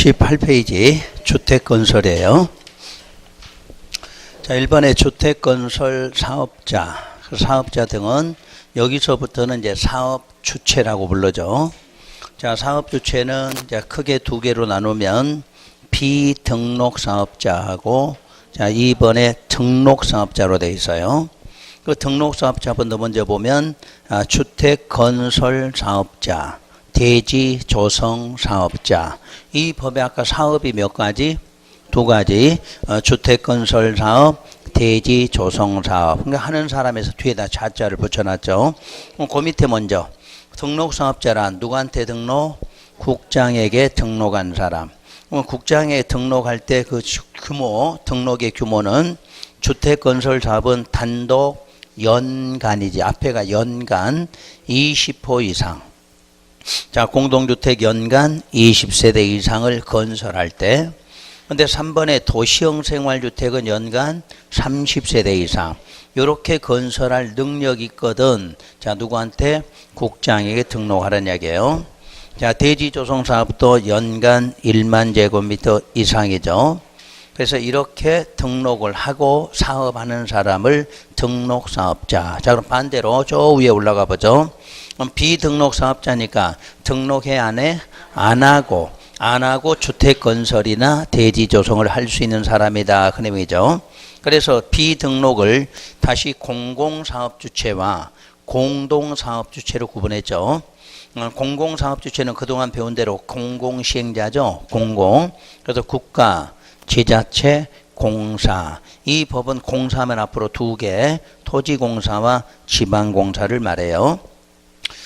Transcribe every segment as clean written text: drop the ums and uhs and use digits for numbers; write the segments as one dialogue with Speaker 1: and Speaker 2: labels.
Speaker 1: 68페이지 주택건설이에요. 자, 1번의 주택건설 사업자, 그 사업자 등은 여기서부터는 이제 사업주체라고 불러죠. 자, 사업주체는 이제 크게 두 개로 나누면 비등록사업자하고 자, 2번에 등록사업자로 되어 있어요. 그 등록사업자분도 먼저 보면 주택건설사업자, 대지조성사업자. 이 법에 아까 사업이 몇 가지? 두 가지. 주택건설사업, 대지조성사업. 그러니까 하는 사람에서 뒤에다 자자를 붙여놨죠. 그 밑에 먼저 등록사업자란 누구한테 등록? 국장에게 등록한 사람. 국장에 등록할 때 그 규모, 등록의 규모는 주택건설사업은 단독 연간이지. 앞에가 연간 20호 이상. 자, 공동주택 연간 20세대 이상을 건설할 때. 근데 3번의 도시형 생활주택은 연간 30세대 이상. 요렇게 건설할 능력이 있거든. 자, 누구한테? 국장에게 등록하라는 이야기예요. 자, 대지조성사업도 연간 1만 제곱미터 이상이죠. 그래서 이렇게 등록을 하고 사업하는 사람을 등록사업자. 자, 그럼 반대로 저 위에 올라가 보죠. 그럼 비등록사업자니까 등록해 안 해? 안 하고 주택건설이나 대지조성을 할 수 있는 사람이다. 그 내용이죠. 그래서 비등록을 다시 공공사업주체와 공동사업주체로 구분했죠. 공공사업주체는 그동안 배운 대로 공공시행자죠. 공공. 그래서 국가, 지자체, 공사. 이 법은 공사하면 앞으로 두 개, 토지공사와 지방공사를 말해요.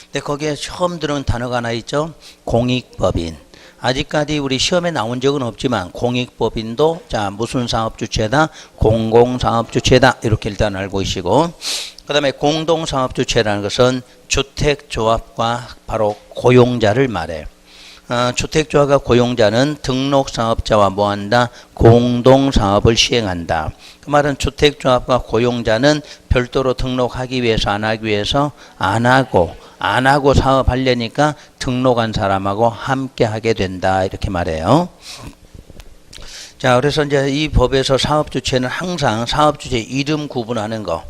Speaker 1: 근데 거기에 처음 들은 단어가 하나 있죠. 공익법인. 아직까지 우리 시험에 나온 적은 없지만 공익법인도 자 무슨 사업주체다? 공공사업주체다. 이렇게 일단 알고 계시고, 그 다음에 공동사업주체라는 것은 주택조합과 바로 고용자를 말해. 주택조합과 고용자는 등록사업자와 뭐한다? 공동사업을 시행한다. 그 말은 주택조합과 고용자는 별도로 등록하기 위해서 안 하기 위해서 안 하고 사업하려니까 등록한 사람하고 함께 하게 된다. 이렇게 말해요. 자, 그래서 이제 이 법에서 사업주체는 항상 사업주체 이름 구분하는 거.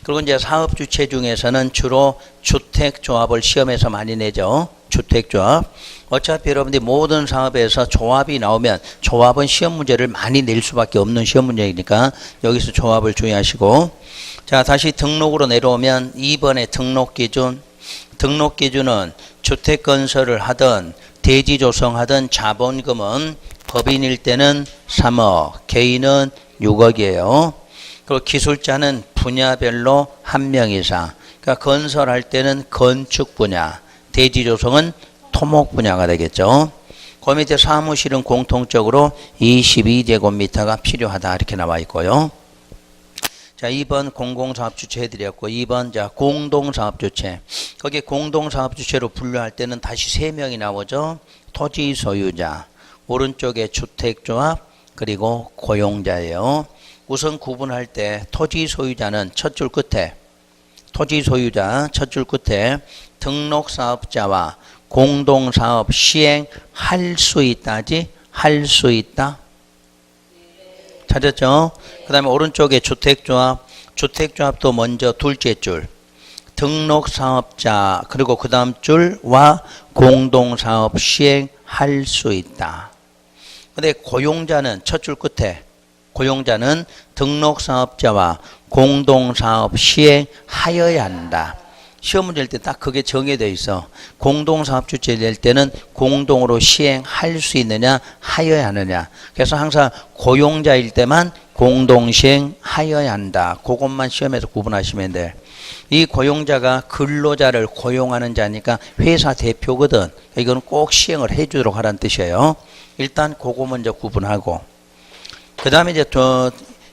Speaker 1: 그리고 이제 사업주체 중에서는 주로 주택조합을 시험에서 많이 내죠. 주택조합. 어차피 여러분들이 모든 사업에서 조합이 나오면 조합은 시험 문제를 많이 낼 수밖에 없는 시험 문제이니까 여기서 조합을 주의하시고. 자, 다시 등록으로 내려오면 2번의 등록기준. 등록기준은 주택건설을 하든 대지조성하든 자본금은 법인일 때는 3억, 개인은 6억이에요. 그리고 기술자는 분야별로 1명 이상. 그러니까 건설할 때는 건축 분야, 대지조성은 토목 분야가 되겠죠. 그 밑에 사무실은 공통적으로 22제곱미터가 필요하다. 이렇게 나와 있고요. 자, 2번 공공사업주체 해드렸고, 2번 자 공동사업주체. 거기에 공동사업주체로 분류할 때는 다시 3명이 나오죠. 토지 소유자, 오른쪽에 주택조합, 그리고 고용자예요. 우선 구분할 때 토지 소유자는 첫 줄 끝에, 토지 소유자 첫 줄 끝에 등록사업자와 공동사업 시행할 수 있다지? 할 수 있다? 찾았죠? 그 다음에 오른쪽에 주택조합, 주택조합도 먼저 둘째 줄 등록사업자, 그리고 그 다음 줄과 공동사업 시행할 수 있다. 근데 고용자는 첫 줄 끝에, 고용자는 등록사업자와 공동사업 시행하여야 한다. 시험 문제 낼 때 딱 그게 정해져 있어. 공동사업주체 낼 때는 공동으로 시행할 수 있느냐, 하여야 하느냐. 그래서 항상 고용자일 때만 공동시행하여야 한다. 그것만 시험에서 구분하시면 돼. 이 고용자가 근로자를 고용하는 자니까 회사 대표거든. 이건 꼭 시행을 해주도록 하라는 뜻이에요. 일단 그거 먼저 구분하고, 그 다음에 이제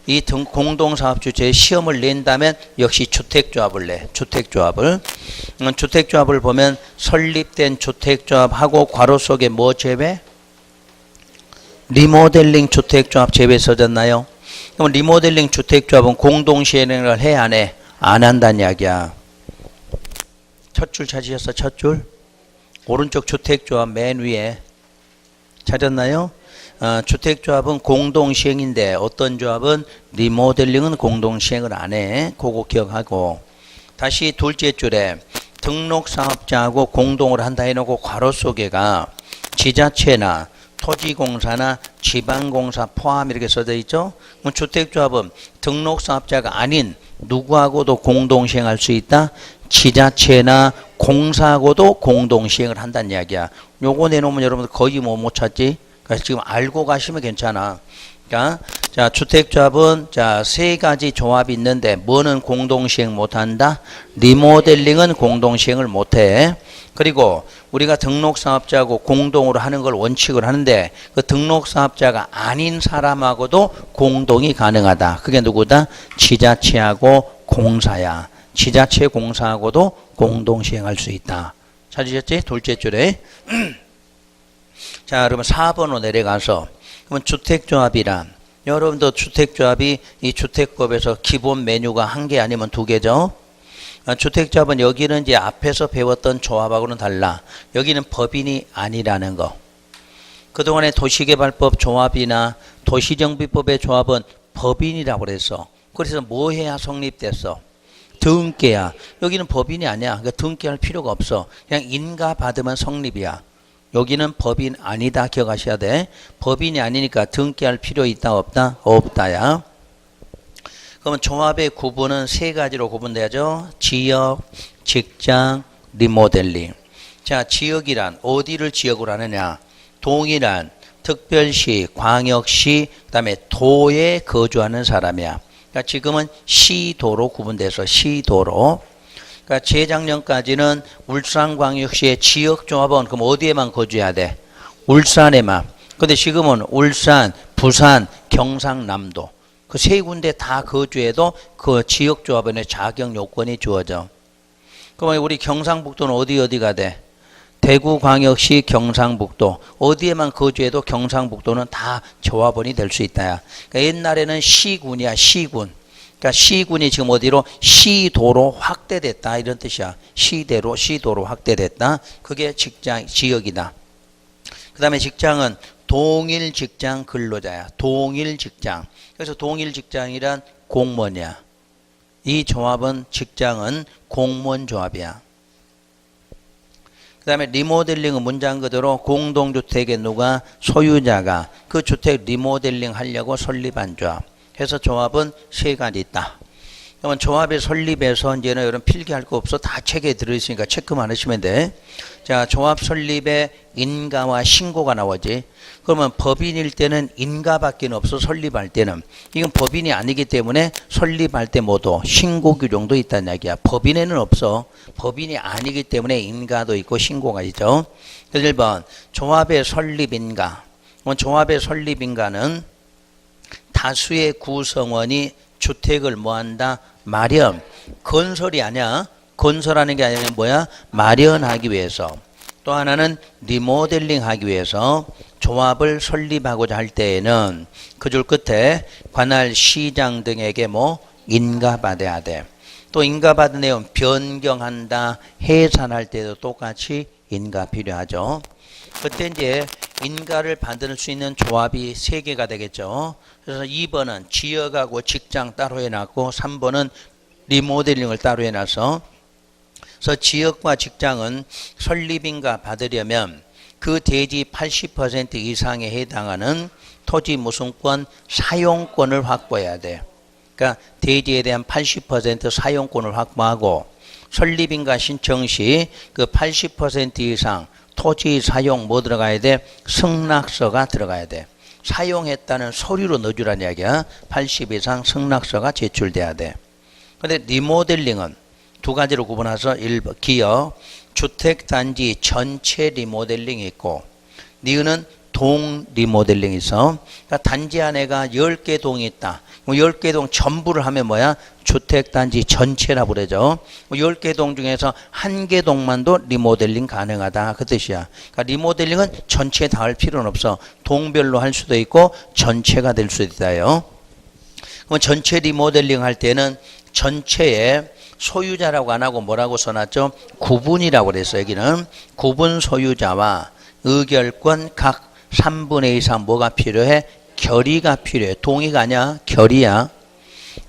Speaker 1: 이 공동사업주체의 시험을 낸다면 역시 주택조합을 내. 주택조합을 보면 설립된 주택조합하고 괄호 속에 뭐 제외? 리모델링 주택조합 제외 써졌나요? 그럼 리모델링 주택조합은 공동시행을 해 안 해? 안 한다는 이야기야. 첫 줄 찾으셨어? 첫 줄? 오른쪽 주택조합 맨 위에 찾았나요? 주택조합은 공동시행인데 어떤 조합은 리모델링은 공동시행을 안 해. 그거 기억하고. 다시 둘째 줄에 등록사업자하고 공동으로 한다 해놓고 괄호 속에가 지자체나 토지공사나 지방공사 포함 이렇게 써져 있죠. 그럼 주택조합은 등록사업자가 아닌 누구하고도 공동시행할 수 있다. 지자체나 공사하고도 공동시행을 한다는 이야기야. 요거 내놓으면 여러분들 거의 못 찾지. 그러니까 지금 알고 가시면 괜찮아. 그러니까 자, 주택조합은 자, 세 가지 조합이 있는데 뭐는 공동시행 못한다? 리모델링은 공동시행을 못해. 그리고 우리가 등록사업자하고 공동으로 하는 걸 원칙을 하는데 그 등록사업자가 아닌 사람하고도 공동이 가능하다. 그게 누구다? 지자체하고 공사야. 지자체 공사하고도 공동시행할 수 있다. 찾으셨지? 둘째 줄에. 자, 그러면 4번으로 내려가서 그러면 주택조합이란 여러분도 주택조합이 이 주택법에서 기본 메뉴가 한 개 아니면 두 개죠. 주택조합은 여기는 이제 앞에서 배웠던 조합하고는 달라. 여기는 법인이 아니라는 거. 그동안에 도시개발법 조합이나 도시정비법의 조합은 법인이라고 그랬어. 그래서 뭐 해야 성립됐어? 등기야. 여기는 법인이 아니야. 그러니까 등기할 필요가 없어. 그냥 인가 받으면 성립이야. 여기는 법인 아니다 기억하셔야 돼. 법인이 아니니까 등기할 필요 있다 없다? 없다야. 그러면 조합의 구분은 세 가지로 구분되죠. 지역, 직장, 리모델링. 자, 지역이란 어디를 지역으로 하느냐. 동이란 특별시, 광역시, 그다음에 도에 거주하는 사람이야. 그러니까 지금은 시도로 구분돼서 시도로. 그러니까 재작년까지는 울산광역시의 지역조합원 그럼 어디에만 거주해야 돼? 울산에만. 근데 지금은 울산, 부산, 경상남도 그 세 군데 다 거주해도 그 지역조합원의 자격 요건이 주어져. 그러면 우리 경상북도는 어디가 돼? 대구광역시 경상북도 어디에만 거주해도 경상북도는 다 조합원이 될 수 있다야. 그러니까 옛날에는 시군이야 시군. 그러니까 시군이 지금 어디로? 시도로 확대됐다 이런 뜻이야. 시도로 확대됐다. 그게 직장 지역이다. 그 다음에 직장은 동일 직장 근로자야. 동일 직장. 그래서 동일 직장이란 공무원이야. 이 조합은 직장은 공무원 조합이야. 그 다음에 리모델링은 문장 그대로 공동주택의 누가 소유자가 그 주택 리모델링 하려고 설립한 조합. 해서 조합은 세 가지 있다. 그러면 조합의 설립에서 이제는 여러분 필기할 거 없어. 다 책에 들어있으니까 체크만 하시면 돼. 자, 조합 설립에 인가와 신고가 나오지. 그러면 법인일 때는 인가밖에 없어. 설립할 때는. 이건 법인이 아니기 때문에 설립할 때 모두 신고 규정도 있다는 이야기야. 법인에는 없어. 법인이 아니기 때문에 인가도 있고 신고가 있죠. 그래서 1번 조합의 설립 인가. 조합의 설립 인가는 다수의 구성원이 주택을 뭐한다? 마련. 건설이 아니야. 건설하는 게 아니라 뭐야? 마련하기 위해서. 또 하나는 리모델링 하기 위해서 조합을 설립하고자 할 때에는 그 줄 끝에 관할 시장 등에게 뭐 인가받아야 돼. 또 인가받은 내용 변경한다, 해산할 때도 똑같이 인가 필요하죠. 그때 이제 인가를 받을 수 있는 조합이 3개가 되겠죠. 그래서 2번은 지역하고 직장 따로 해놨고 3번은 리모델링을 따로 해놔서 그래서 지역과 직장은 설립인가 받으려면 그 대지 80% 이상에 해당하는 토지 무슨권 사용권을 확보해야 돼. 그러니까 대지에 대한 80% 사용권을 확보하고 설립인가 신청 시 그 80% 이상 토지 사용 뭐 들어가야 돼? 승낙서가 들어가야 돼. 사용했다는 서류로 넣어주라는 이야기야. 80 이상 승낙서가 제출돼야 돼. 근데 리모델링은 두 가지로 구분해서 1번 기업, 주택단지 전체 리모델링이 있고 니은은 동 리모델링이 있어. 그러니까 단지 안에가 10개 동이 있다. 10개 동 전부를 하면 뭐야? 주택단지 전체라 부르죠. 10개 동 중에서 1개 동만도 리모델링 가능하다. 그 뜻이야. 그러니까 리모델링은 전체 다 할 필요는 없어. 동별로 할 수도 있고 전체가 될 수도 있다요. 그럼 전체 리모델링 할 때는 전체에 소유자라고 안 하고 뭐라고 써놨죠? 구분이라고 그랬어요. 여기는 구분 소유자와 의결권 각 3분의 이상 뭐가 필요해? 결의가 필요해. 동의가 아니야. 결의야.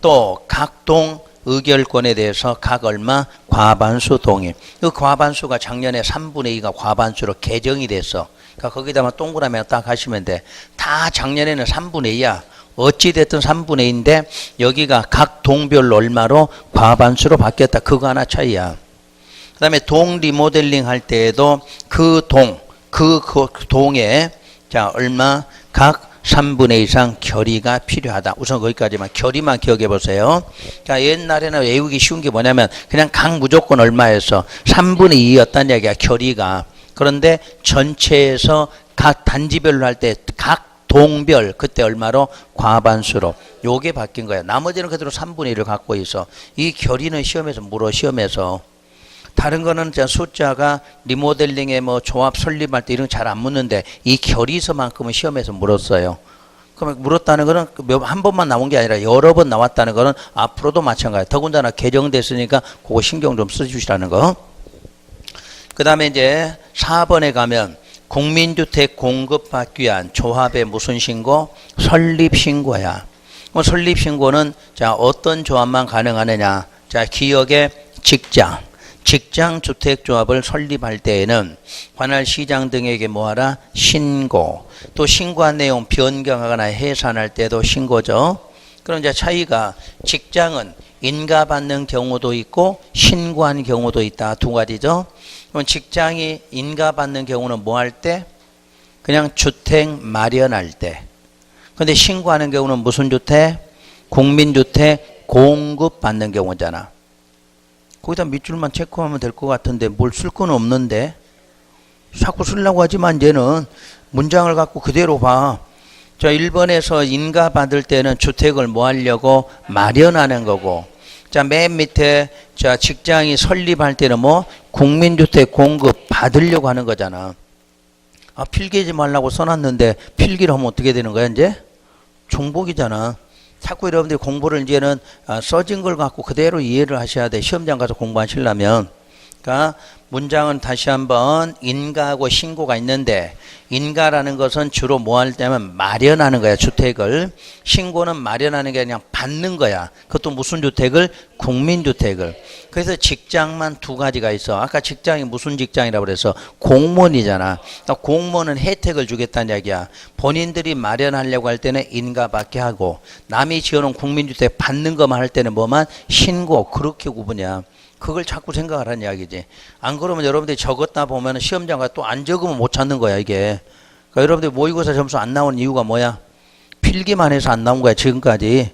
Speaker 1: 또 각동 의결권에 대해서 각 얼마? 과반수 동의. 그 과반수가 작년에 3분의 2가 과반수로 개정이 됐어. 그러니까 거기다만 동그라미 딱 하시면 돼. 다 작년에는 3분의 2야. 어찌됐든 3분의 2인데 여기가 각 동별로 얼마로? 과반수로 바뀌었다. 그거 하나 차이야. 그 다음에 동 리모델링 할 때에도 그 동에 자 얼마? 각 3분의 2 이상 결의가 필요하다. 우선 거기까지만 결의만 기억해 보세요. 자, 옛날에는 외우기 쉬운 게 뭐냐면 그냥 각 무조건 얼마였어? 3분의 2였단 얘기야. 결의가. 그런데 전체에서 각 단지별로 할 때 각 동별 그때 얼마로? 과반수로. 요게 바뀐 거야. 나머지는 그대로 3분의 1을 갖고 있어. 이 결의는 시험에서 물어. 시험에서. 다른 거는 숫자가 리모델링에 뭐 조합 설립할 때 이런 거 잘 안 묻는데 이 결의서만큼은 시험에서 물었어요. 그러면 물었다는 거는 한 번만 나온 게 아니라 여러 번 나왔다는 거는 앞으로도 마찬가지야. 더군다나 개정됐으니까 그거 신경 좀 써주시라는 거. 그 다음에 이제 4번에 가면 국민주택 공급받기 위한 조합의 무슨 신고? 설립신고야. 설립신고는 자 어떤 조합만 가능하느냐? 자 기억의 직장주택조합을 설립할 때에는 관할 시장 등에게 뭐하라? 신고. 또 신고한 내용 변경하거나 해산할 때도 신고죠. 그럼 이제 차이가 직장은 인가받는 경우도 있고 신고한 경우도 있다. 두 가지죠. 그럼 직장이 인가받는 경우는 뭐 할 때? 그냥 주택 마련할 때. 근데 신고하는 경우는 무슨 주택? 국민주택 공급받는 경우잖아. 거기다 밑줄만 체크하면 될 것 같은데 뭘 쓸 건 없는데 자꾸 쓰려고 하지만 얘는 문장을 갖고 그대로 봐. 자 1번에서 인가 받을 때는 주택을 뭐 하려고? 마련하는 거고. 자 맨 밑에 자 직장이 설립할 때는 뭐? 국민주택 공급 받으려고 하는 거잖아. 아 필기하지 말라고 써놨는데 필기를 하면 어떻게 되는 거야 이제? 중복이잖아. 자꾸 여러분들이 공부를 이제는 써진 걸 갖고 그대로 이해를 하셔야 돼. 시험장 가서 공부하시려면. 그러니까 문장은 다시 한번 인가하고 신고가 있는데 인가라는 것은 주로 뭐 할 때면 마련하는 거야. 주택을. 신고는 마련하는 게 그냥 받는 거야. 그것도 무슨 주택을? 국민주택을. 그래서 직장만 두 가지가 있어. 아까 직장이 무슨 직장이라고 그래서 공무원이잖아. 그러니까 공무원은 혜택을 주겠다는 얘기야. 본인들이 마련하려고 할 때는 인가받게 하고 남이 지어놓은 국민주택 받는 것만 할 때는 뭐만? 신고. 그렇게 구분이야. 그걸 자꾸 생각하라는 이야기지. 안 그러면 여러분들이 적었다 보면 시험장 가서 또 안 적으면 못 찾는 거야 이게. 그러니까 여러분들이 모의고사 점수 안 나오는 이유가 뭐야? 필기만 해서 안 나온 거야 지금까지.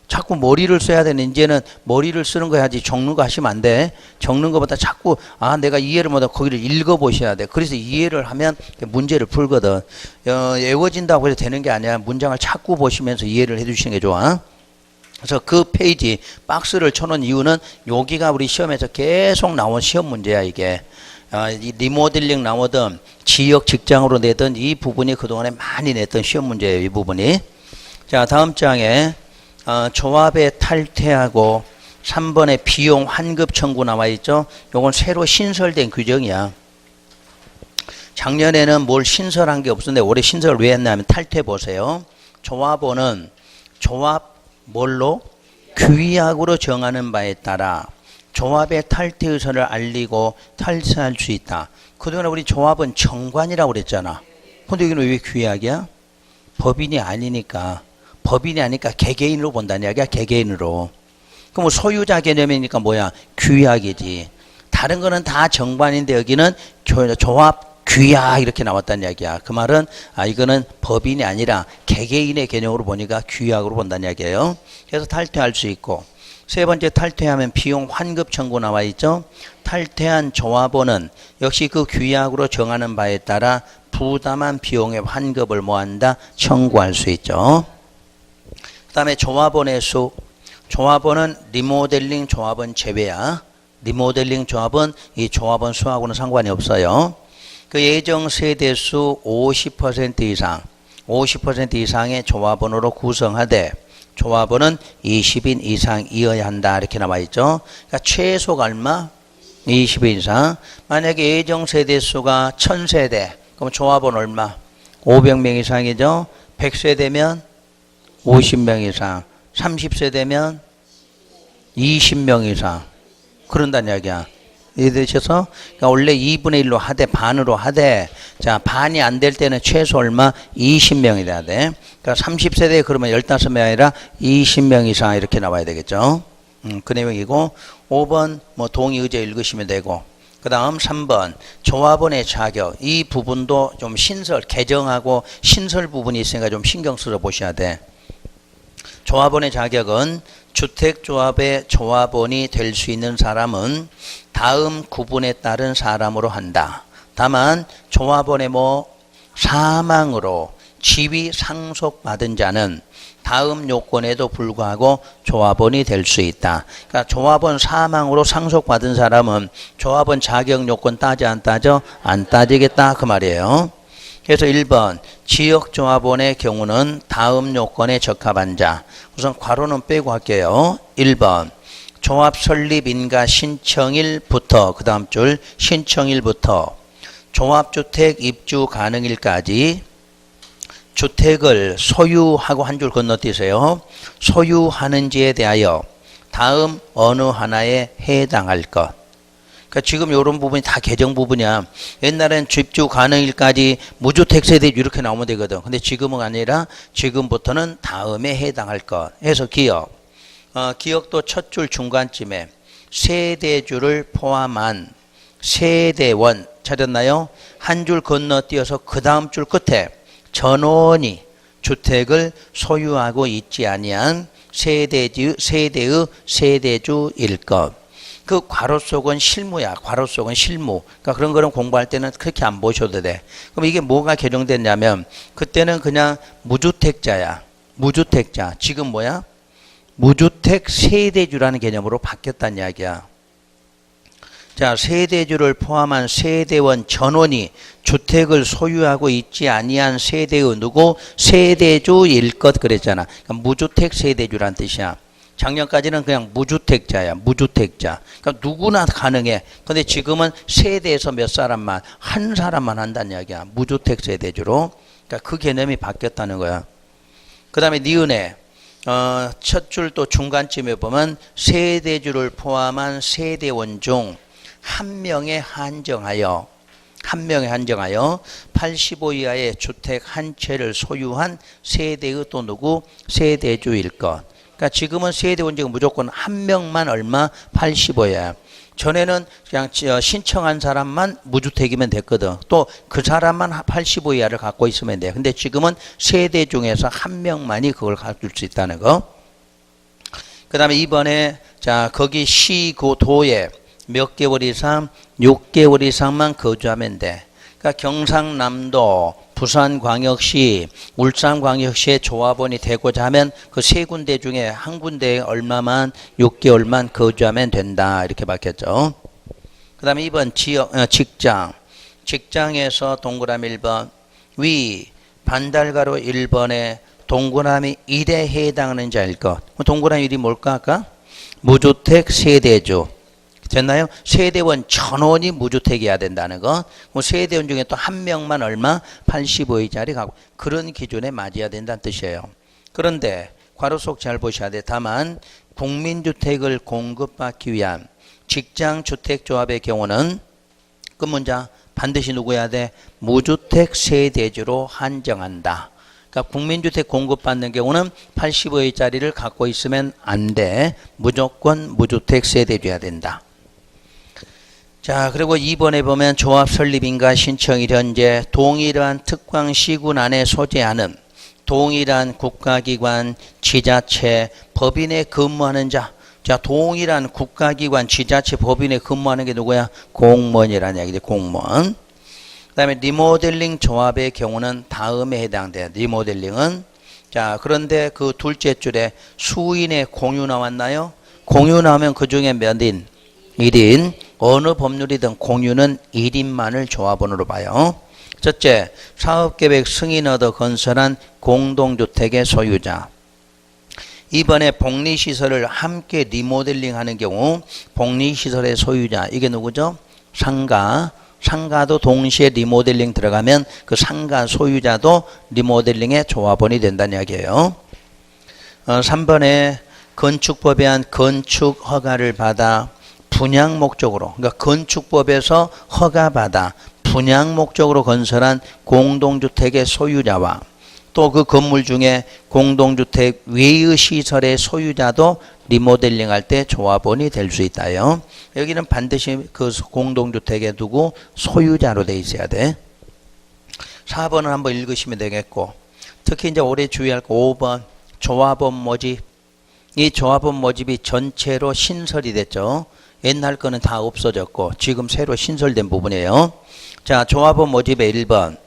Speaker 1: 자꾸 머리를 써야 되는 이제는 머리를 쓰는 거 해야지 적는 거 하시면 안 돼. 적는 것보다 자꾸 내가 이해를 못하고 거기를 읽어보셔야 돼. 그래서 이해를 하면 문제를 풀거든. 외워진다고 해서 되는 게 아니야. 문장을 자꾸 보시면서 이해를 해주시는 게 좋아. 그래서 그 페이지 박스를 쳐놓은 이유는 여기가 우리 시험에서 계속 나온 시험 문제야 이게. 이 리모델링 나오든 지역 직장으로 내든 이 부분이 그동안에 많이 냈던 시험 문제예요 이 부분이. 자 다음 장에 조합에 탈퇴하고 3번에 비용 환급 청구 나와 있죠. 요건 새로 신설된 규정이야. 작년에는 뭘 신설한 게 없었는데 올해 신설을 왜 했냐면 탈퇴 보세요. 조합원은 조합 뭘로? 규약으로 정하는 바에 따라 조합의 탈퇴 의사를 알리고 탈퇴할 수 있다. 그동안 우리 조합은 정관이라고 그랬잖아. 근데 여기는 왜 규약이야? 법인이 아니니까. 법인이 아니니까 개개인으로 본다는 이야기야. 개개인으로. 그럼 뭐 소유자 개념이니까 뭐야? 규약이지. 다른 거는 다 정관인데 여기는 조합 규약 이렇게 나왔다는 이야기야. 그 말은 이거는 법인이 아니라 개개인의 개념으로 보니까 규약으로 본다는 이야기예요. 그래서 탈퇴할 수 있고. 세 번째 탈퇴하면 비용 환급 청구 나와 있죠. 탈퇴한 조합원은 역시 그 규약으로 정하는 바에 따라 부담한 비용의 환급을 뭐한다? 청구할 수 있죠. 그 다음에 조합원의 수. 조합원은 리모델링 조합원 제외야. 리모델링 조합은 이 조합원 수하고는 상관이 없어요. 그 예정 세대수 50% 이상, 50% 이상의 조합원으로 구성하되 조합원은 20인 이상이어야 한다 이렇게 나와 있죠. 그러니까 최소가 얼마? 20인 이상. 만약에 예정 세대수가 1000세대, 그럼 조합원 얼마? 500명 이상이죠. 100세 되면 50명 이상, 30세 되면 20명 이상. 그런다는 이야기야. 이해되셔서? 그러니까 원래 2분의 1로 하되, 반으로 하되, 자, 반이 안 될 때는 최소 얼마? 20명이 돼야 돼. 그러니까 30세대 그러면 15명이 아니라 20명 이상 이렇게 나와야 되겠죠. 그 내용이고, 5번 뭐 동의 의제 읽으시면 되고, 그 다음 3번 조합원의 자격. 이 부분도 좀 신설, 개정하고 신설 부분이 있으니까 좀 신경 써서 보셔야 돼. 조합원의 자격은 주택조합의 조합원이 될 수 있는 사람은 다음 구분에 따른 사람으로 한다. 다만 조합원의 사망으로 지위 상속받은 자는 다음 요건에도 불구하고 조합원이 될 수 있다. 그러니까 조합원 사망으로 상속받은 사람은 조합원 자격 요건 따져 안 따져? 안 따지겠다 그 말이에요. 그래서 1번 지역조합원의 경우는 다음 요건에 적합한 자. 우선 괄호는 빼고 할게요. 1번 조합 설립 인가 신청일부터 그 다음 줄 신청일부터 조합주택 입주 가능일까지 주택을 소유하고 한 줄 건너뛰으세요. 소유하는지에 대하여 다음 어느 하나에 해당할 것. 그러니까 지금 이런 부분이 다 개정 부분이야. 옛날엔 입주 가능일까지 무주택 세대 이렇게 나오면 되거든. 근데 지금은 아니라 지금부터는 다음에 해당할 것. 해서 기억. 기억도 첫 줄 중간쯤에 세대주를 포함한 세대원 찾았나요? 한 줄 건너뛰어서 그 다음 줄 끝에 전원이 주택을 소유하고 있지 아니한 세대의 세대주일 것. 그 괄호 속은 실무야. 괄호 속은 실무. 그러니까 그런 거는 공부할 때는 그렇게 안 보셔도 돼. 그럼 이게 뭐가 개정됐냐면 그때는 그냥 무주택자야. 무주택자. 지금 뭐야? 무주택 세대주라는 개념으로 바뀌었다는 이야기야. 자, 세대주를 포함한 세대원 전원이 주택을 소유하고 있지 아니한 세대의 누구? 세대주일 것 그랬잖아. 그러니까 무주택 세대주란 뜻이야. 작년까지는 그냥 무주택자야. 무주택자. 그러니까 누구나 가능해. 근데 지금은 세대에서 몇 사람만, 한 사람만 한다는 이야기야. 무주택 세대주로. 그러니까 그 개념이 바뀌었다는 거야. 그 다음에 니은에 첫 줄 또 중간쯤에 보면 세대주를 포함한 세대원 중 한 명에 한정하여 85 이하의 주택 한 채를 소유한 세대의 또 누구? 세대주일 것. 그러니까 지금은 세대원 중 무조건 한 명만 얼마? 85야. 전에는 그냥 신청한 사람만 무주택이면 됐거든. 또 그 사람만 85 이하를 갖고 있으면 돼. 근데 지금은 세대 중에서 한 명만이 그걸 가질 수 있다는 거. 그 다음에 이번에 자 거기 시도에 몇 개월 이상? 6개월 이상만 거주하면 돼. 그러니까 경상남도, 부산광역시, 울산광역시의 조합원이 되고자 하면 그 세 군데 중에 한 군데에 얼마만 6개월만 거주하면 된다. 이렇게 바뀌었죠. 그 다음에 2번 직장. 직장에서 동그라미 1번 위 반달가로 1번에 동그라미 1에 해당하는 자일 것. 동그라미 1이 뭘까 아까? 무주택 세대주. 됐나요? 세대원 전원이 무주택이어야 된다는 거. 세대원 중에 또 한 명만 얼마? 85이짜리 갖고 그런 기준에 맞아야 된다는 뜻이에요. 그런데 괄호 속 잘 보셔야 돼. 다만 국민주택을 공급받기 위한 직장주택조합의 경우는 그 문자 반드시 누구야 돼? 무주택 세대주로 한정한다. 그러니까 국민주택 공급받는 경우는 85짜리를 갖고 있으면 안 돼. 무조건 무주택 세대주여야 된다. 자, 그리고 2번에 보면 조합 설립인가 신청일 현재 동일한 특광 시군 안에 소재하는 동일한 국가기관, 지자체, 법인에 근무하는 자. 자, 동일한 국가기관, 지자체, 법인에 근무하는 게 누구야? 공무원이라는 얘기지, 공무원. 그 다음에 리모델링 조합의 경우는 다음에 해당돼요. 리모델링은. 자, 그런데 그 둘째 줄에 수인의 공유 나왔나요? 공유 나오면 그 중에 몇 인? 1인. 어느 법률이든 공유는 1인만을 조합원으로 봐요. 첫째, 사업계획 승인 얻어 건설한 공동주택의 소유자. 이번에 복리시설을 함께 리모델링 하는 경우 복리시설의 소유자. 이게 누구죠? 상가, 상가도 동시에 리모델링 들어가면 그 상가 소유자도 리모델링의 조합원이 된다는 이야기예요. 3번에 건축법에 의한 건축 허가를 받아 분양 목적으로, 그러니까 건축법에서 허가받아 분양 목적으로 건설한 공동주택의 소유자와 또 그 건물 중에 공동주택 외의 시설의 소유자도 리모델링 할 때 조합원이 될 수 있다요. 여기는 반드시 그 공동주택에 두고 소유자로 돼 있어야 돼. 4번은 한번 읽으시면 되겠고, 특히 이제 올해 주의할 거 5번 조합원 모집. 이 조합원 모집이 전체로 신설이 됐죠. 옛날 거는 다 없어졌고 지금 새로 신설된 부분이에요. 자, 조합원 모집의 1번.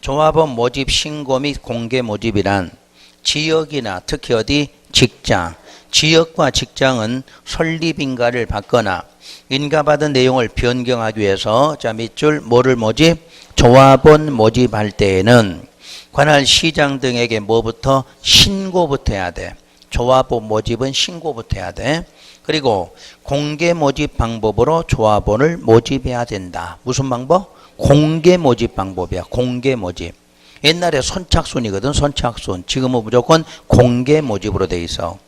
Speaker 1: 조합원 모집 신고 및 공개 모집이란 지역이나 특히 어디? 직장. 지역과 직장은 설립인가를 받거나 인가받은 내용을 변경하기 위해서 자, 밑줄 뭐를 모집? 조합원 모집할 때에는 관할 시장 등에게 뭐부터? 신고부터 해야 돼. 조합원 모집은 신고부터 해야 돼. 그리고 공개 모집 방법으로 조합원을 모집해야 된다. 무슨 방법? 공개 모집 방법이야. 공개 모집. 옛날에 선착순이거든. 선착순. 지금은 무조건 공개 모집으로 돼 있어.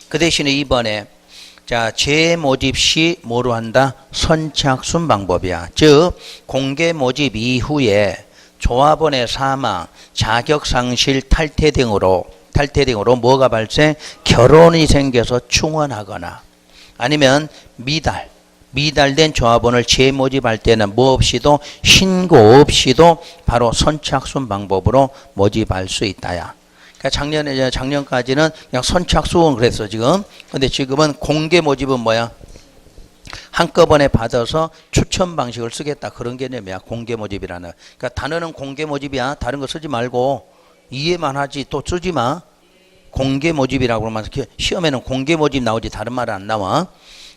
Speaker 1: 그 대신에 이번에 자, 재모집 시 뭐로 한다? 선착순 방법이야. 즉 공개 모집 이후에 조합원의 사망, 자격상실 탈퇴 등으로 뭐가 발생? 결혼이 생겨서 충원하거나 아니면 미달된 조합원을 재모집할 때는 뭐 없이도 신고 없이도 바로 선착순 방법으로 모집할 수 있다야. 그러니까 작년까지는 그냥 선착순 그랬어 지금. 근데 지금은 공개 모집은 뭐야? 한꺼번에 받아서 추천 방식을 쓰겠다 그런 개념이야. 공개 모집이라는. 그러니까 단어는 공개 모집이야. 다른 거 쓰지 말고 이해만 하지 또 쓰지 마. 공개 모집이라고 그러면 시험에는 공개 모집 나오지 다른 말은 안 나와.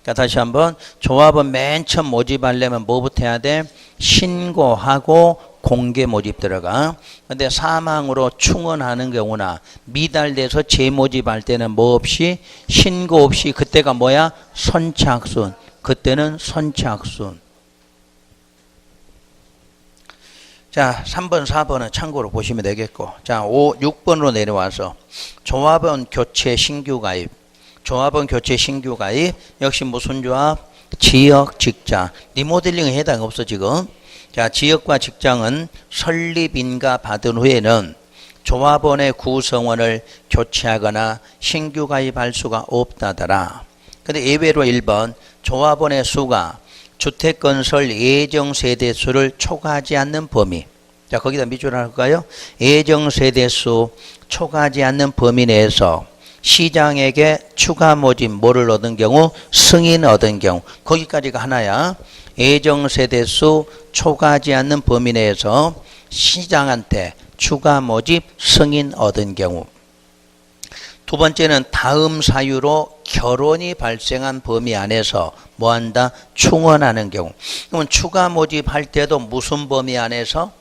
Speaker 1: 그러니까 다시 한번 조합원 맨 처음 모집하려면 뭐부터 해야 돼? 신고하고 공개 모집 들어가. 근데 사망으로 충원하는 경우나 미달돼서 재모집할 때는 뭐 없이 신고 없이 그때가 뭐야? 선착순. 그때는 선착순. 자, 3번, 4번은 참고로 보시면 되겠고. 자, 6번으로 내려와서 조합원 교체 신규 가입. 조합원 교체 신규 가입. 역시 무슨 조합? 지역, 직장. 리모델링에 해당 없어 지금. 자, 지역과 직장은 설립인가 받은 후에는 조합원의 구성원을 교체하거나 신규 가입할 수가 없다더라. 근데 예외로 1번 조합원의 수가 주택건설 예정세대수를 초과하지 않는 범위. 자, 거기다 밑줄 할까요? 예정세대수 초과하지 않는 범위 내에서 시장에게 추가 모집 뭐를 얻은 경우? 승인 얻은 경우. 거기까지가 하나야. 예정세대수 초과하지 않는 범위 내에서 시장한테 추가 모집 승인 얻은 경우. 두 번째는 다음 사유로 결혼이 발생한 범위 안에서 뭐한다? 충원하는 경우. 그러면 추가 모집할 때도 무슨 범위 안에서?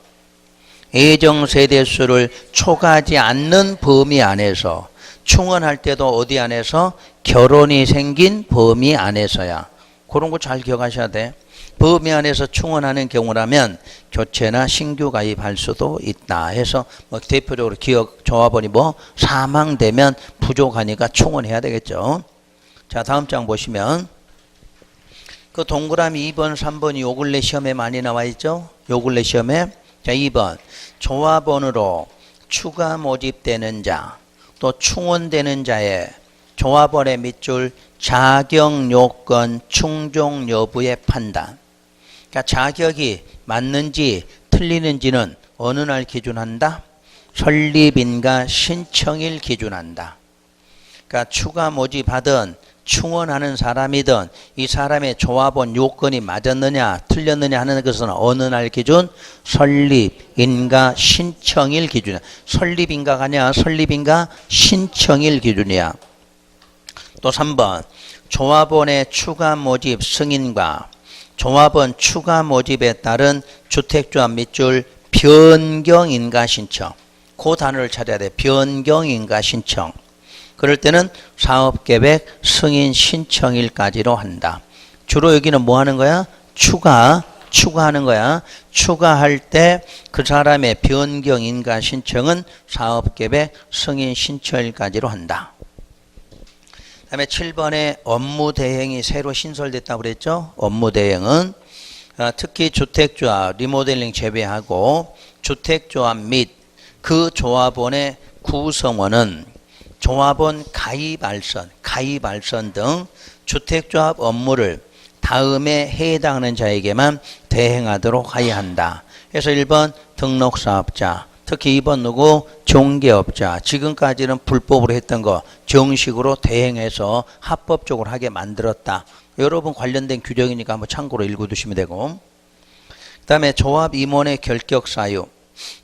Speaker 1: 예정세대수를 초과하지 않는 범위 안에서. 충원할 때도 어디 안에서? 결혼이 생긴 범위 안에서야. 그런 거 잘 기억하셔야 돼. 범위 안에서 충원하는 경우라면 교체나 신규 가입할 수도 있다 해서 뭐 대표적으로 기억 조합원이 뭐 사망되면 부족하니까 충원해야 되겠죠. 자, 다음 장 보시면 그 동그라미 2번, 3번이 요 근래 시험에 많이 나와 있죠. 요 근래 시험에. 자, 2번 조합원으로 추가 모집되는 자 또 충원되는 자의 조합원의 밑줄 자격 요건 충족 여부의 판단. 그러니까 자격이 맞는지 틀리는지는 어느 날 기준한다? 설립인가 신청일 기준한다. 그러니까 추가 모집하든 충원하는 사람이든 이 사람의 조합원 요건이 맞았느냐 틀렸느냐 하는 것은 어느 날 기준? 설립인가 신청일 기준이야. 설립인가가 아니야. 설립인가 신청일 기준이야. 또 3번 조합원의 추가 모집 승인과 조합원 추가 모집에 따른 주택조합 밑줄 변경인가 신청. 그 단어를 찾아야 돼. 변경인가 신청. 그럴 때는 사업계획 승인 신청일까지로 한다. 주로 여기는 뭐 하는 거야? 추가 추가하는 거야. 추가할 때 그 사람의 변경 인가 신청은 사업계획 승인 신청일까지로 한다. 그다음에 7번에 업무 대행이 새로 신설됐다고 그랬죠. 업무 대행은 특히 주택조합 리모델링 제외하고 주택조합 및 그 조합원의 구성원은 조합원 가입알선 등 주택조합 업무를 다음에 해당하는 자에게만 대행하도록 하여야 한다. 그래서 1번 등록사업자, 특히 2번 누구? 종계업자. 지금까지는 불법으로 했던 거 정식으로 대행해서 합법적으로 하게 만들었다. 여러분 관련된 규정이니까 한번 참고로 읽어두시면 되고. 그 다음에 조합 임원의 결격 사유.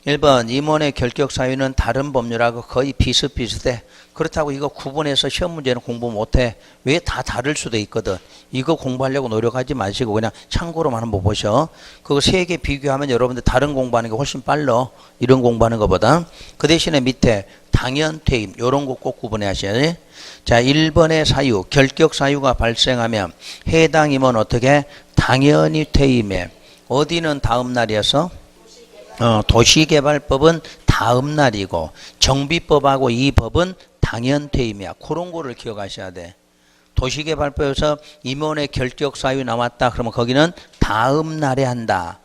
Speaker 1: 1번 임원의 결격 사유는 다른 법률하고 거의 비슷비슷해. 그렇다고 이거 구분해서 시험 문제는 공부 못해. 왜? 다 다를 수도 있거든. 이거 공부하려고 노력하지 마시고 그냥 참고로만 한번 보셔. 그거 세 개 비교하면 여러분들 다른 공부하는 게 훨씬 빨라. 이런 공부하는 것보다. 그 대신에 밑에 당연 퇴임 이런 거 꼭 구분해 하셔야 돼. 자, 1번의 사유, 결격 사유가 발생하면 해당 임원 어떻게? 당연히 퇴임해. 어디는 다음 날이어서? 도시개발법은 다음 날이고 정비법하고 이 법은 당연 퇴임이야. 그런 거를 기억하셔야 돼. 도시개발법에서 임원의 결격 사유 나왔다. 그러면 거기는 다음 날에 한다.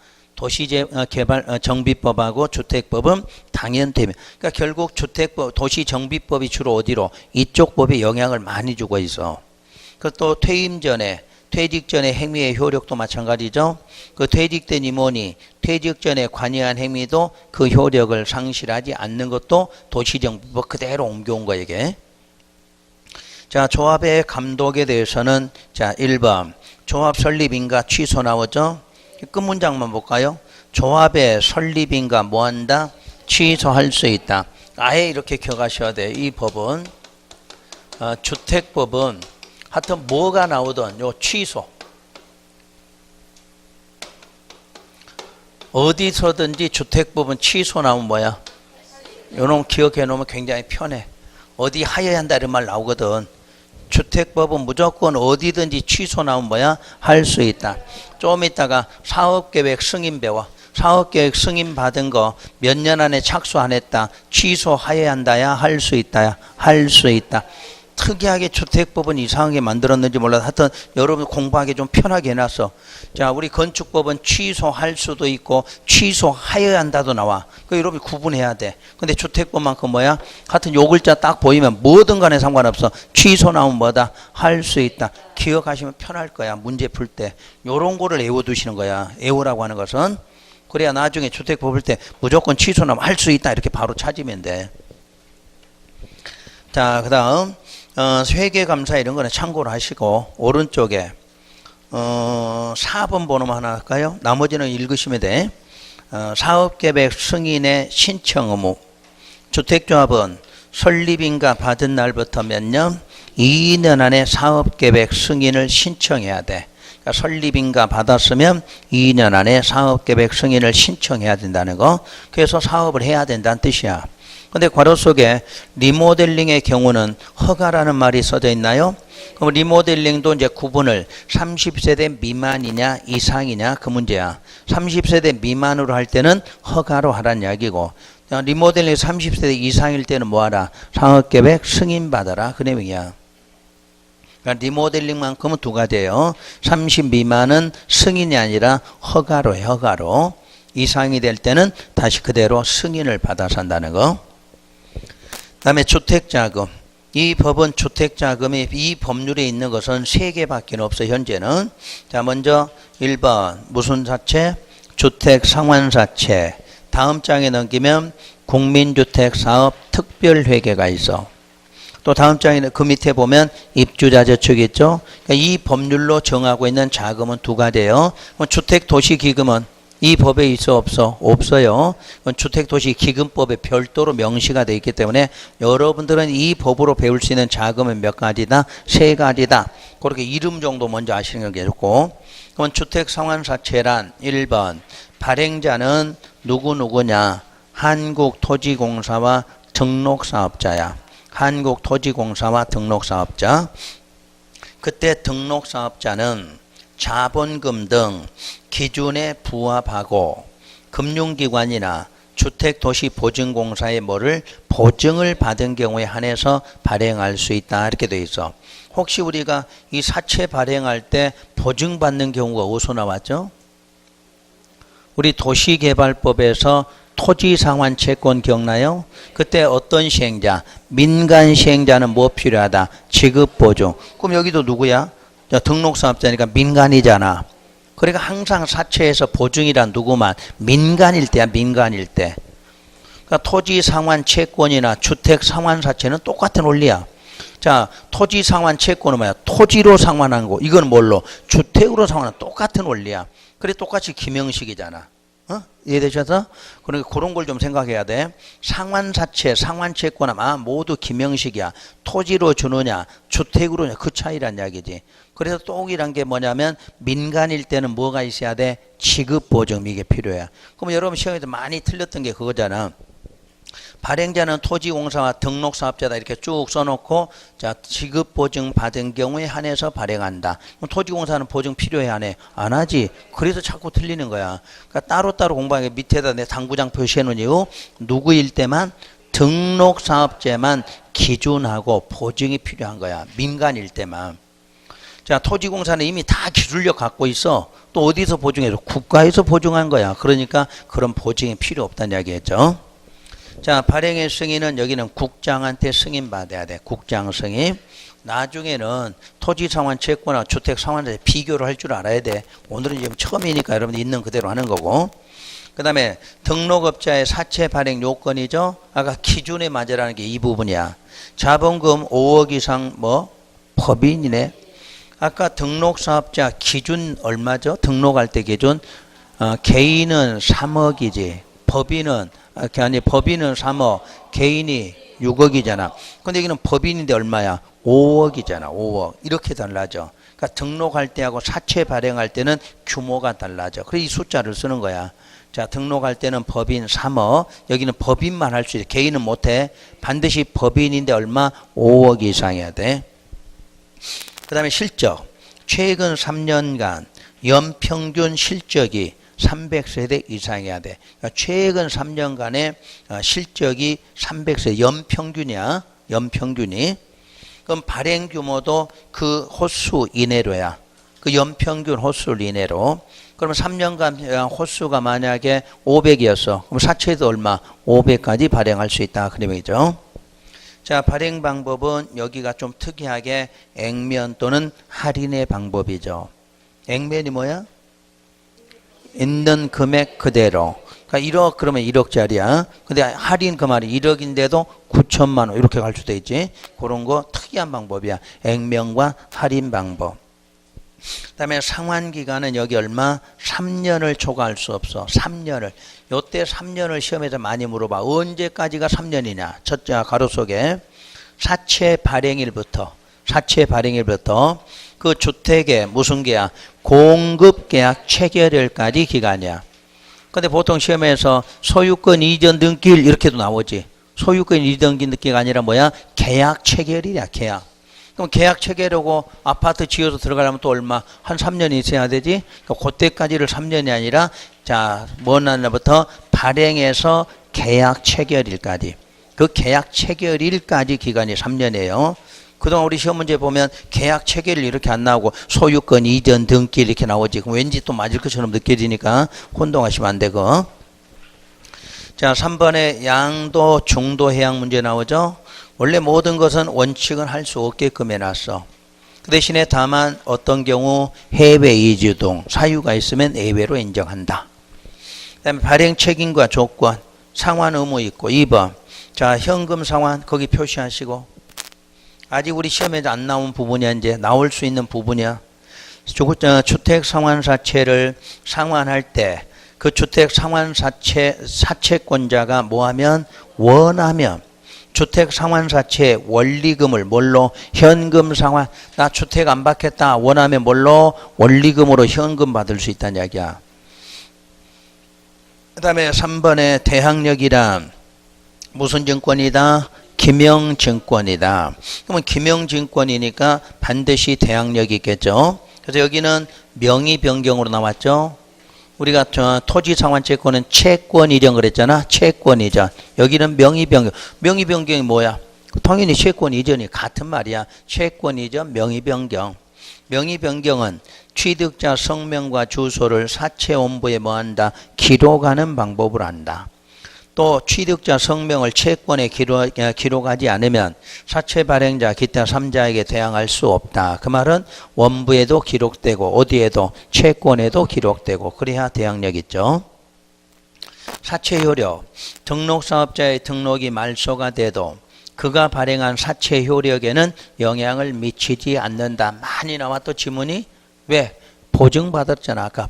Speaker 1: 정비법하고 주택법은 당연 퇴임. 그러니까 결국 주택법, 도시정비법이 주로 어디로? 이쪽 법에 영향을 많이 주고 있어. 그 또 퇴임 전에 퇴직 전의 행위의 효력도 마찬가지죠. 그 퇴직된 임원이 퇴직 전에 관여한 행위도 그 효력을 상실하지 않는 것도 도시정비법 그대로 옮겨온 거예요, 이게. 자, 조합의 감독에 대해서는 자, 1번. 조합 설립인가 취소 나오죠? 끝 문장만 볼까요? 조합의 설립인가 뭐 한다? 취소할 수 있다. 아예 이렇게 기억하셔야 돼. 이 법은 주택법은 하여튼 뭐가 나오든 요 취소 어디서든지 주택법은 취소 나오면 뭐야? 요런 기억해 놓으면 굉장히 편해. 어디 하여야 한다 이런 말 나오거든. 주택법은 무조건 어디든지 취소 나오면 뭐야? 할 수 있다. 좀 이따가 사업계획 승인 배워. 사업계획 승인 받은 거 몇 년 안에 착수 안 했다. 취소하여야 한다야? 할 수 있다야? 할 수 있다. 특이하게 주택법은 이상하게 만들었는지 몰라도 하여튼 여러분 공부하기 좀 편하게 해놨어. 자, 우리 건축법은 취소할 수도 있고 취소하여야 한다도 나와. 그 여러분 구분해야 돼. 근데 주택법만큼 뭐야? 하여튼 요 글자 딱 보이면 뭐든 간에 상관없어. 취소 나오면 뭐다? 할 수 있다. 기억하시면 편할 거야. 문제 풀 때. 요런 거를 외워두시는 거야. 외우라고 하는 것은. 그래야 나중에 주택법 볼 때 무조건 취소 나오면 할 수 있다. 이렇게 바로 찾으면 돼. 자, 그 다음 회계감사 이런 거는 참고로 하시고 오른쪽에 4번 번호만 하나 할까요? 나머지는 읽으시면 돼. 사업계획 승인의 신청 의무. 주택조합은 설립인가 받은 날부터 몇 년? 2년 안에 사업계획 승인을 신청해야 돼. 그러니까 설립인가 받았으면 2년 안에 사업계획 승인을 신청해야 된다는 거. 그래서 사업을 해야 된다는 뜻이야. 근데 괄호 속에 리모델링의 경우는 허가라는 말이 써져 있나요? 그럼 리모델링도 이제 구분을 30세대 미만이냐 이상이냐 그 문제야. 30세대 미만으로 할 때는 허가로 하라는 이야기고 리모델링 30세대 이상일 때는 뭐하라? 사업계획 승인받아라. 그 내용이야. 그러니까 리모델링만큼은 두 가지예요. 30 미만은 승인이 아니라 허가로 해. 허가로. 이상이 될 때는 다시 그대로 승인을 받아서 한다는 거. 그 다음에 주택자금. 이 법은 주택자금이 이 법률에 있는 것은 3개밖에 없어 현재는. 자, 먼저 1번 무슨 사채? 주택상환사채. 다음 장에 넘기면 국민주택사업 특별회계가 있어. 또 다음 장에 그 밑에 보면 입주자저축이 있죠. 그러니까 이 법률로 정하고 있는 자금은 두 가지예요. 주택도시기금은 이 법에 있어 없어? 없어요. 주택도시기금법에 별도로 명시가 되어 있기 때문에 여러분들은 이 법으로 배울 수 있는 자금은 몇 가지다? 3가지다. 그렇게 이름 정도 먼저 아시는 게 좋고. 그럼 주택상환사채란 1번 발행자는 누구냐? 한국토지공사와 등록사업자야. 한국토지공사와 등록사업자. 그때 등록사업자는 자본금 등 기준에 부합하고 금융기관이나 주택도시보증공사의 뭐를 보증을 받은 경우에 한해서 발행할 수 있다 이렇게 돼 있어. 혹시 우리가 이 사채 발행할 때 보증받는 경우가 어디서 나왔죠? 우리 도시개발법에서 토지상환채권 기억나요? 그때 어떤 시행자? 민간 시행자는 뭐 필요하다? 지급보증. 그럼 여기도 누구야? 등록사업자니까 민간이잖아. 그러니까 항상 사채에서 보증이란 누구만? 민간일 때야, 민간일 때. 그러니까 토지상환채권이나 주택상환사채는 똑같은 원리야. 자, 토지상환채권은 뭐야? 토지로 상환한 거. 이건 뭘로? 주택으로 상환한 똑같은 원리야. 그래 똑같이 김형식이잖아. 이해되셔서? 그러니까 그런 걸 좀 생각해야 돼. 상환사채, 상환채권 모두 김형식이야. 토지로 주느냐, 주택으로 주느냐 그 차이란 이야기지. 그래서 똑이란 게 뭐냐면 민간일 때는 뭐가 있어야 돼? 지급보증 이게 필요해. 그럼 여러분 시험에서 많이 틀렸던 게 그거잖아. 발행자는 토지공사와 등록사업자다 이렇게 쭉 써놓고 자 지급보증 받은 경우에 한해서 발행한다. 그럼 토지공사는 보증 필요해 안 해? 안 하지. 그래서 자꾸 틀리는 거야. 그러니까 따로따로 공부하는 게 밑에다 내 당구장 표시해 놓은 이유 누구일 때만 등록사업자만 기준하고 보증이 필요한 거야. 민간일 때만. 자 토지공사는 이미 다 기술력 갖고 있어. 또 어디서 보증해줘? 국가에서 보증한 거야. 그러니까 그런 보증이 필요 없다는 이야기했죠. 자 발행의 승인은 여기는 국장한테 승인 받아야 돼. 국장 승인. 나중에는 토지상환채권과 주택상환사채 비교를 할 줄 알아야 돼. 오늘은 지금 처음이니까 여러분들 있는 그대로 하는 거고. 그 다음에 등록업자의 사채 발행 요건이죠. 아까 기준에 맞으라는 게 이 부분이야. 자본금 5억 이상 뭐 법인이네. 아까 등록사업자 기준 얼마죠? 등록할 때 기준 개인은 3억이지. 법인은 3억, 개인이 6억이잖아. 근데 여기는 법인인데 얼마야? 5억이잖아. 5억. 이렇게 달라져. 그러니까 등록할 때하고 사채 발행할 때는 규모가 달라져. 그래서 이 숫자를 쓰는 거야. 자, 등록할 때는 법인 3억. 여기는 법인만 할 수 있어. 개인은 못해. 반드시 법인인데 얼마? 5억 이상이어야 돼. 그 다음에 실적. 최근 3년간 연평균 실적이 300세대 이상이어야 돼. 그러니까 최근 3년간의 실적이 300세대 연평균이야. 연평균이. 그럼 발행 규모도 그 호수 이내로야. 그 연평균 호수 이내로. 그러면 3년간 호수가 만약에 500이었어. 그럼 사채도 얼마? 500까지 발행할 수 있다. 그 얘기죠. 자, 발행 방법은 여기가 좀 특이하게 액면 또는 할인의 방법이죠. 액면이 뭐야? 있는 금액 그대로. 그러니까 1억 그러면 1억짜리야. 근데 할인 그 말이 1억인데도 9천만 원 이렇게 갈 수도 있지. 그런 거 특이한 방법이야. 액면과 할인 방법. 그다음에 상환 기간은 여기 얼마? 3년을 초과할 수 없어. 3년을. 요때 3년을 시험에서 많이 물어봐. 언제까지가 3년이냐? 첫째 가로 속에 사채 발행일부터 그 주택의 무슨 계약? 공급 계약 체결일까지 기간이야. 근데 보통 시험에서 소유권 이전 등기일 이렇게도 나오지. 소유권 이전 등기가 아니라 뭐야? 계약 체결이야, 계약. 그럼 계약 체결하고 아파트 지어서 들어가려면 또 얼마? 한 3년이 있어야 되지? 그러니까 그때까지를 3년이 아니라 자, 뭔 날부터 발행해서 계약 체결일까지. 그 계약 체결일까지 기간이 3년이에요. 그동안 우리 시험 문제 보면 계약 체결일 이렇게 안 나오고 소유권 이전 등기 이렇게 나오지. 그럼 왠지 또 맞을 것처럼 느껴지니까 혼동하시면 안 되고. 자, 3번에 양도 중도 해약 문제 나오죠. 원래 모든 것은 원칙은 할 수 없게끔 해놨어. 그 대신에 다만 어떤 경우 해외 이주 등 사유가 있으면 예외로 인정한다. 그 다음에 발행 책임과 조건, 상환 의무 있고. 2번. 자, 현금 상환 거기 표시하시고. 아직 우리 시험에 안 나온 부분이야. 이제 나올 수 있는 부분이야. 주택 상환사채를 상환할 때 그 주택 상환사채권자가 뭐하면 원하면 주택 상환사채 원리금을 뭘로? 현금 상환. 나 주택 안 받겠다 원하면 뭘로? 원리금으로 현금 받을 수 있다는 이야기야. 그 다음에 3번에 대항력이란 무슨 증권이다? 김영증권이다. 그러면 김영증권이니까 반드시 대항력이 있겠죠. 그래서 여기는 명의 변경으로 나왔죠. 우리가 토지 상환 채권은 채권 이전 그랬잖아. 채권 이전. 여기는 명의 변경. 명의 변경이 뭐야? 당연히 채권 이전이 같은 말이야. 채권 이전, 명의 변경. 명의 변경은 취득자 성명과 주소를 사채원부에 뭐한다? 기록하는 방법을 한다. 또 취득자 성명을 채권에 기록하지 않으면 사채 발행자 기타 3자에게 대항할 수 없다. 그 말은 원부에도 기록되고 어디에도 채권에도 기록되고 그래야 대항력 있죠. 사채 효력. 등록사업자의 등록이 말소가 돼도 그가 발행한 사채 효력에는 영향을 미치지 않는다. 많이 나왔던 지문이 왜? 보증받았잖아. 아까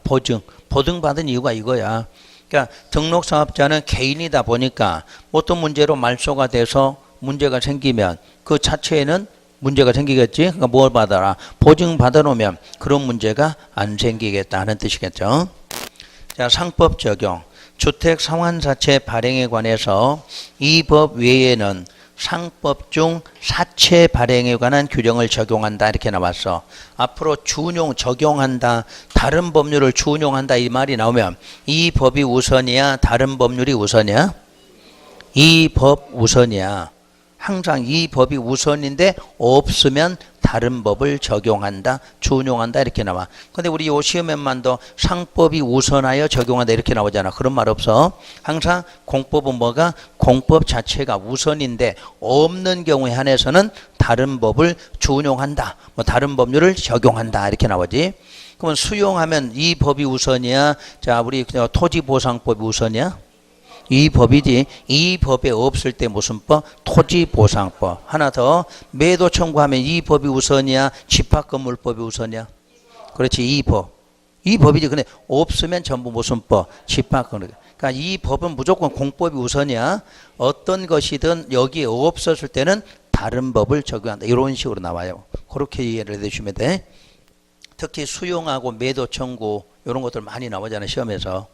Speaker 1: 보증받은 이유가 이거야. 그러니까 등록사업자는 개인이다 보니까 어떤 문제로 말소가 돼서 문제가 생기면 그 자체에는 문제가 생기겠지. 그러니까 뭘 받아라? 보증 받아놓으면 그런 문제가 안 생기겠다는 뜻이겠죠. 자, 상법 적용. 주택 상환사채 발행에 관해서 이 법 외에는 상법 중 사채 발행에 관한 규정을 적용한다 이렇게 나왔어. 앞으로 적용한다, 다른 법률을 준용한다 이 말이 나오면 이 법이 우선이야, 다른 법률이 우선이야? 이 법 우선이야. 항상 이 법이 우선인데 없으면 다른 법을 적용한다, 준용한다 이렇게 나와. 근데 우리 요 시험에만도 상법이 우선하여 적용한다 이렇게 나오잖아. 그런 말 없어. 항상 공법은 뭐가? 공법 자체가 우선인데 없는 경우에 한해서는 다른 법을 준용한다, 뭐 다른 법률을 적용한다 이렇게 나오지. 그러면 수용하면 이 법이 우선이야? 자, 우리 토지보상법이 우선이야? 이 법이지. 이 법에 없을 때 무슨 법? 토지보상법. 하나 더. 매도 청구하면 이 법이 우선이야? 집합건물법이 우선이야? 그렇지. 이 법. 이 법이지. 근데 없으면 전부 무슨 법? 집합건물. 그러니까 이 법은 무조건 공법이 우선이야. 어떤 것이든 여기에 없었을 때는 다른 법을 적용한다. 이런 식으로 나와요. 그렇게 이해를 해주시면 돼. 특히 수용하고 매도 청구 이런 것들 많이 나오잖아요. 시험에서.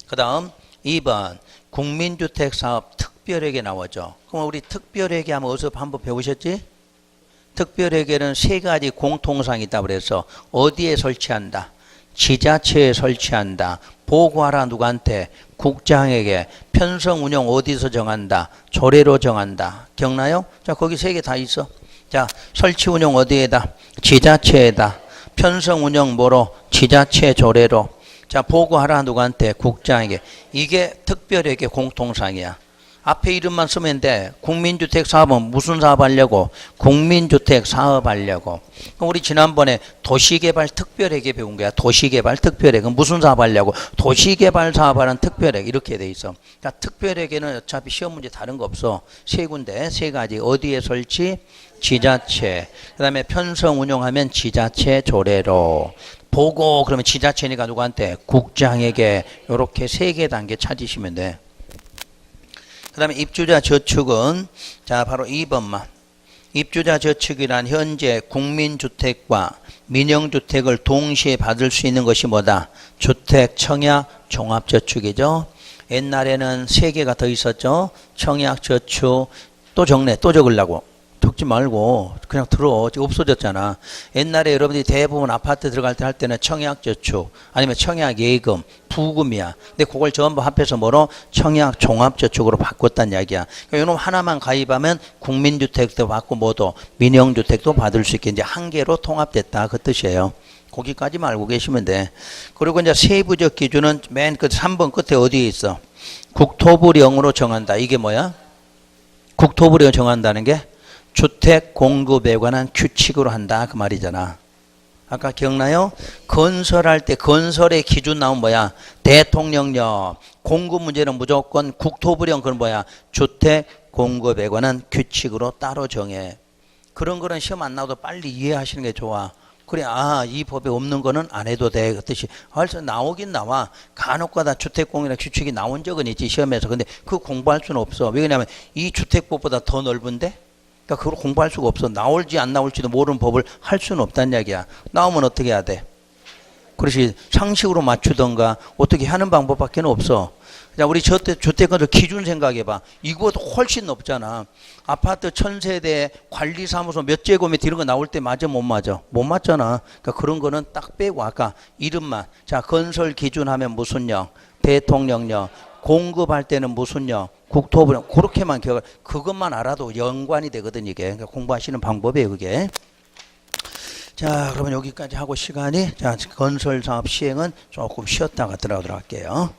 Speaker 1: 그 다음 2번 국민주택사업 특별회계 나오죠. 그럼 우리 특별회계 하면 어디서 한번 배우셨지? 특별회계는 세 가지 공통사항이 있다고 그래서 어디에 설치한다? 지자체에 설치한다. 보고하라 누구한테? 국장에게. 편성 운영 어디서 정한다? 조례로 정한다. 기억나요? 자, 거기 세 개 다 있어. 자, 설치 운영 어디에다? 지자체에다. 편성 운영 뭐로? 지자체 조례로. 자, 보고하라 누구한테? 국장에게. 이게 특별회계 공통사항이야. 앞에 이름만 쓰면 돼. 국민주택 사업은 무슨 사업 하려고? 국민주택 사업 하려고. 그럼 우리 지난번에 도시개발 특별회계 배운 거야. 도시개발 특별회계. 그럼 무슨 사업 하려고? 도시개발 사업하는 특별회계. 이렇게 돼 있어. 그러니까 특별회계는 어차피 시험 문제 다른 거 없어. 세 군데, 세 가지. 어디에 설치? 지자체. 그 다음에 편성 운용하면 지자체 조례로. 보고 그러면 지자체니까 누구한테? 국장에게. 이렇게 세 개 단계 찾으시면 돼. 그 다음에 입주자 저축은 자 바로 2번만. 입주자 저축이란 현재 국민주택과 민영주택을 동시에 받을 수 있는 것이 뭐다? 주택, 청약, 종합저축이죠. 옛날에는 3개가 더 있었죠. 청약, 저축. 또 적네. 또 적으려고. 적지 말고 그냥 들어. 없어졌잖아. 옛날에 여러분들이 대부분 아파트 들어갈 때 할 때는 청약저축 아니면 청약예금, 부금이야. 근데 그걸 전부 합해서 뭐로? 청약 종합저축으로 바꿨다는 이야기야. 그러니까 이놈 하나만 가입하면 국민주택도 받고 뭐도 민영주택도 받을 수 있게 이제 한 개로 통합됐다 그 뜻이에요. 거기까지만 알고 계시면 돼. 그리고 이제 세부적 기준은 맨 끝 3번 끝에 어디에 있어? 국토부령으로 정한다. 이게 뭐야? 국토부령 정한다는 게 주택 공급에 관한 규칙으로 한다 그 말이잖아. 아까 기억나요? 건설할 때 건설의 기준 나온 뭐야? 대통령령. 공급 문제는 무조건 국토부령. 그건 뭐야? 주택 공급에 관한 규칙으로 따로 정해. 그런 거는 시험 안 나와도 빨리 이해하시는 게 좋아. 그래, 이 법에 없는 거는 안 해도 돼. 그 뜻이. 벌써 나오긴 나와. 간혹가다 주택공유나 규칙이 나온 적은 있지 시험에서. 근데 그거 공부할 수는 없어. 왜냐하면 이 주택법보다 더 넓은데. 그러니까 그걸 공부할 수가 없어. 나올지 안 나올지도 모르는 법을 할 수는 없다는 이야기야. 나오면 어떻게 해야 돼? 그렇지 상식으로 맞추던가 어떻게 하는 방법밖에 없어. 그냥 우리 주택건설 기준 생각해봐. 이거보다 훨씬 높잖아. 아파트 1000세대 관리사무소 몇 제곱미터 이런 거 나올 때 맞아 못 맞아? 못 맞잖아. 그러니까 그런 거는 딱 빼고 아까 이름만. 자, 건설 기준 하면 무슨 령? 대통령령. 공급할 때는 무슨 령? 국토부령. 그렇게만 기억을. 그것만 알아도 연관이 되거든 이게. 그러니까 공부하시는 방법이에요 그게. 자, 그러면 여기까지 하고 시간이 자 건설 사업 시행은 조금 쉬었다가 들어가도록 할게요.